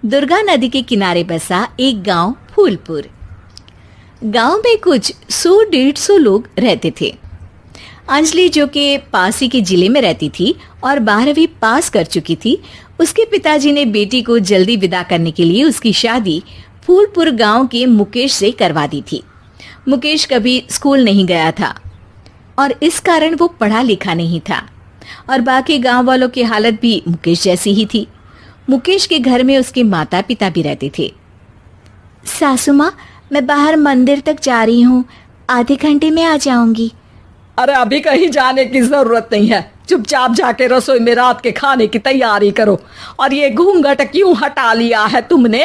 दुर्गा नदी के किनारे बसा एक गांव फूलपुर। गांव में कुछ 100-150 लोग रहते थे। अंजलि, जो कि पास ही के जिले में रहती थी और 12वीं पास कर चुकी थी, उसके पिताजी ने बेटी को जल्दी विदा करने के लिए उसकी शादी फूलपुर गांव के मुकेश से करवा दी थी। मुकेश कभी स्कूल नहीं गया था और इस कारण वो पढ़ा लिखा नहीं था और बाकी गांव वालों की हालत भी मुकेश जैसी ही थी। मुकेश के घर में उसके माता पिता भी रहते थे। सासू माँ, मैं बाहर मंदिर तक जा रही हूँ, आधे घंटे में आ जाऊंगी। अरे अभी कहीं जाने की जरूरत नहीं है, चुपचाप जाके रसोई में रात के खाने की तैयारी करो। और ये घूंघट क्यों हटा लिया है तुमने?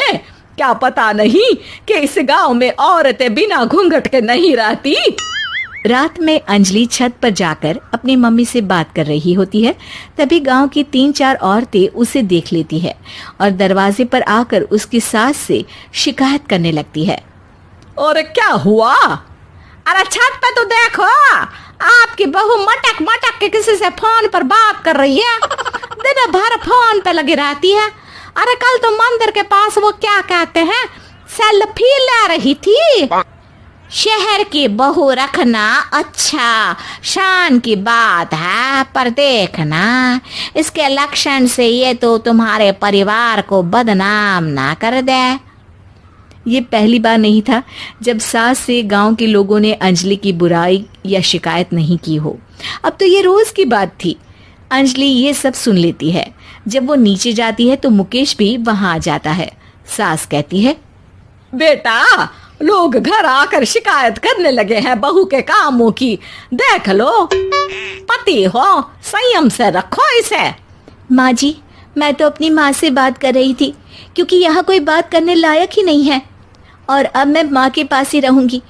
क्या पता नहीं कि इस गांव में औरतें बिना घूंघट के नहीं रहती? रात में अंजलि छत पर जाकर अपनी मम्मी से बात कर रही होती है। तभी गांव की 3-4 औरतें उसे देख लेती है और दरवाजे पर आकर उसकी सास से शिकायत करने लगती है। और क्या हुआ? अरे छत पे तो देखो, आपकी बहू मटक मटक के किसी से फोन पर बात कर रही है। दिन भर फोन पे लगी रहती है। अरे कल तो मंदिर के पास वो क्या कहते हैं, सेल्फी ले रही थी। शहर की बहू रखना अच्छा शान की बात है, पर देखना इसके लक्षण से ये तो तुम्हारे परिवार को बदनाम ना कर दे। ये पहली बार नहीं था जब सास से गांव के लोगों ने अंजलि की बुराई या शिकायत नहीं की हो। अब तो ये रोज की बात थी। अंजलि ये सब सुन लेती है। जब वो नीचे जाती है तो मुकेश भी वहां आ जाता है। सास कहती है, बेटा, लोग घर आकर शिकायत करने लगे हैं बहू के कामों की। देख लो, पति हो, संयम से रखो इसे। माँ जी, मैं तो अपनी माँ से बात कर रही थी, क्योंकि यहाँ कोई बात करने लायक ही नहीं है और अब मैं माँ के पास ही रहूंगी।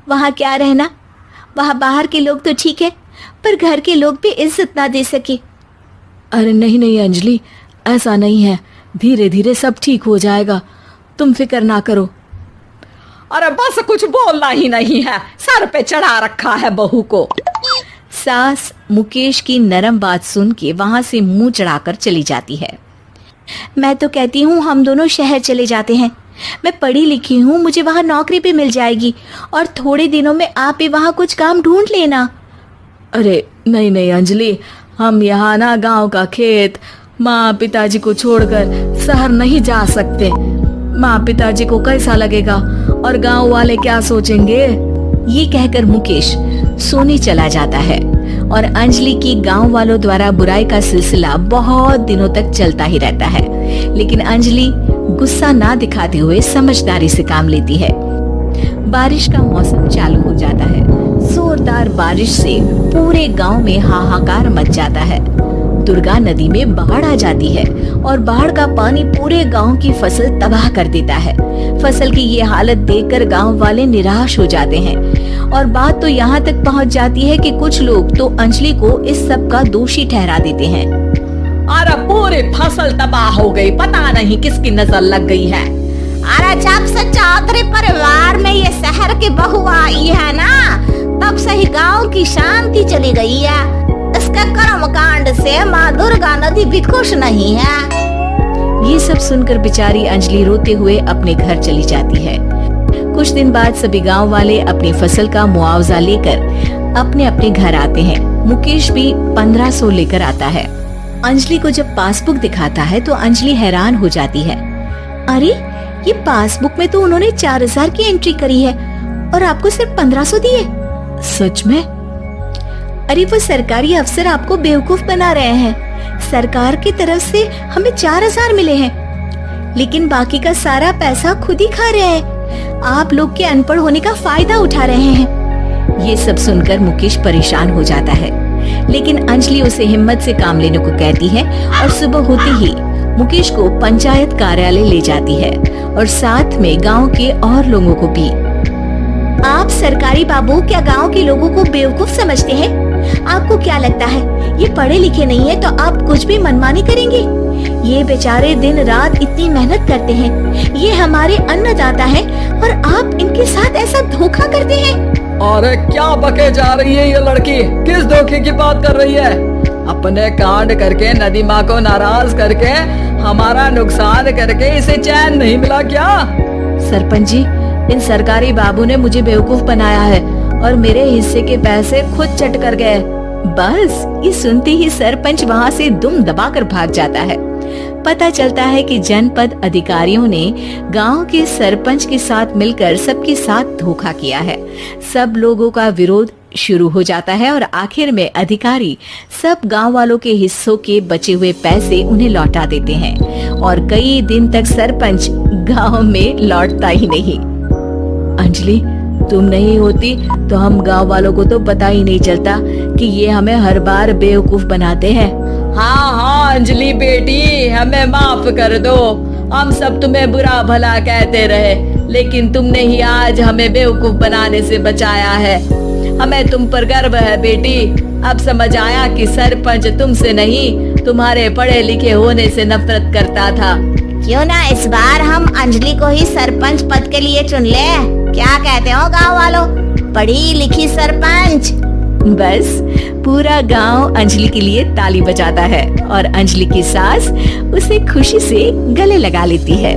वहाँ क्या रहना, वहाँ बाहर के लोग तो ठीक है, पर घर के लोग भी इज्जत ना दे सके। अरे नहीं नहीं अंजलि, ऐसा नहीं है, धीरे धीरे सब ठीक हो जाएगा, तुम फिक्र ना करो। अरे बस कुछ बोलना ही नहीं है, सर पे चढ़ा रखा है बहू को। सास मुकेश की नरम बात सुन के वहां से मुंह चढ़ाकर चली जाती है। मैं तो कहती हूँ हम दोनों शहर चले जाते हैं। मैं पढ़ी लिखी हूँ, मुझे वहाँ नौकरी भी मिल जाएगी और थोड़े दिनों में आप भी वहाँ कुछ काम ढूंढ लेना। अरे नहीं नहीं अंजलि, हम यहाँ ना गांव का खेत, माँ पिताजी को छोड़कर शहर नहीं जा सकते। माँ पिताजी को कैसा लगेगा और गांव वाले क्या सोचेंगे? ये कहकर मुकेश सोने चला जाता है और अंजलि की गांव वालों द्वारा बुराई का सिलसिला बहुत दिनों तक चलता ही रहता है। लेकिन अंजलि गुस्सा ना दिखाते हुए समझदारी से काम लेती है। बारिश का मौसम चालू हो जाता है। जोरदार बारिश से पूरे गांव में हाहाकार मच जाता है। दुर्गा नदी में बाढ़ आ जाती है और बाढ़ का पानी पूरे गांव की फसल तबाह कर देता है। फसल की ये हालत देखकर गांव वाले निराश हो जाते हैं और बात तो यहाँ तक पहुँच जाती है कि कुछ लोग तो अंजलि को इस सब का दोषी ठहरा देते हैं। अरे पूरी फसल तबाह हो गई, पता नहीं किसकी नजर लग गई है। अरे जब से चौधरी परिवार में ये शहर की बहू आई है ना, तब से ही गांव की शांति चली गई है। इसके कर्म कांड से माँ दुर्गा नदी भी खुश नहीं है। ये सब सुनकर बेचारी अंजलि रोते हुए अपने घर चली जाती है। कुछ दिन बाद सभी गांव वाले अपनी फसल का मुआवजा लेकर अपने अपने घर आते हैं। मुकेश भी 1500 लेकर आता है। अंजलि को जब पासबुक दिखाता है तो अंजलि हैरान हो जाती है। अरे, ये पासबुक में तो उन्होंने 4000 की एंट्री करी है और आपको सिर्फ 1500 दिए। सच में? अरे वो सरकारी अफसर आपको बेवकूफ बना रहे हैं। सरकार की तरफ से हमें 4000 मिले हैं, लेकिन बाकी का सारा पैसा खुद ही खा रहे हैं। आप लोग के अनपढ़ होने का फायदा उठा रहे हैं। ये सब सुनकर मुकेश परेशान हो जाता है, लेकिन अंजलि उसे हिम्मत से काम लेने को कहती है और सुबह होते ही मुकेश को पंचायत कार्यालय ले जाती है और साथ में गांव के और लोगों को भी। आप सरकारी बाबू क्या गांव के लोगों को बेवकूफ समझते हैं? आपको क्या लगता है ये पढ़े लिखे नहीं है तो आप कुछ भी मनमानी करेंगे? ये बेचारे दिन रात इतनी मेहनत करते हैं, ये हमारे अन्नदाता हैं और आप इनके साथ ऐसा धोखा करते हैं। अरे क्या बके जा रही है ये लड़की? किस धोखे की बात कर रही है? अपने कांड करके नदी माँ को नाराज करके हमारा नुकसान करके इसे चैन नहीं मिला क्या? सरपंच जी, इन सरकारी बाबू ने मुझे बेवकूफ बनाया है और मेरे हिस्से के पैसे खुद चट कर गए। बस ये सुनते ही सरपंच वहाँ से दुम दबाकर भाग जाता है। पता चलता है कि जनपद अधिकारियों ने गांव के सरपंच के साथ मिलकर सबके साथ धोखा किया है। सब लोगों का विरोध शुरू हो जाता है और आखिर में अधिकारी सब गांव वालों के हिस्सों के बचे हुए पैसे उन्हें लौटा देते हैं और कई दिन तक सरपंच गांव में लौटता ही नहीं। अंजलि, तुम नहीं होती तो हम गांव वालों को तो पता ही नहीं चलता कि ये हमें हर बार बेवकूफ बनाते हैं। हाँ हाँ अंजलि बेटी, हमें माफ कर दो। हम सब तुम्हें बुरा भला कहते रहे, लेकिन तुमने ही आज हमें बेवकूफ बनाने से बचाया है। हमें तुम पर गर्व है बेटी। अब समझ आया कि सरपंच तुमसे नहीं, तुम्हारे पढ़े लिखे होने से नफरत करता था। क्यों ना इस बार हम अंजलि को ही सरपंच पद के लिए चुन ले? क्या कहते हो गांव वालों? पढ़ी लिखी सरपंच। बस पूरा गांव अंजलि के लिए ताली बजाता है और अंजलि की सास उसे खुशी से गले लगा लेती है।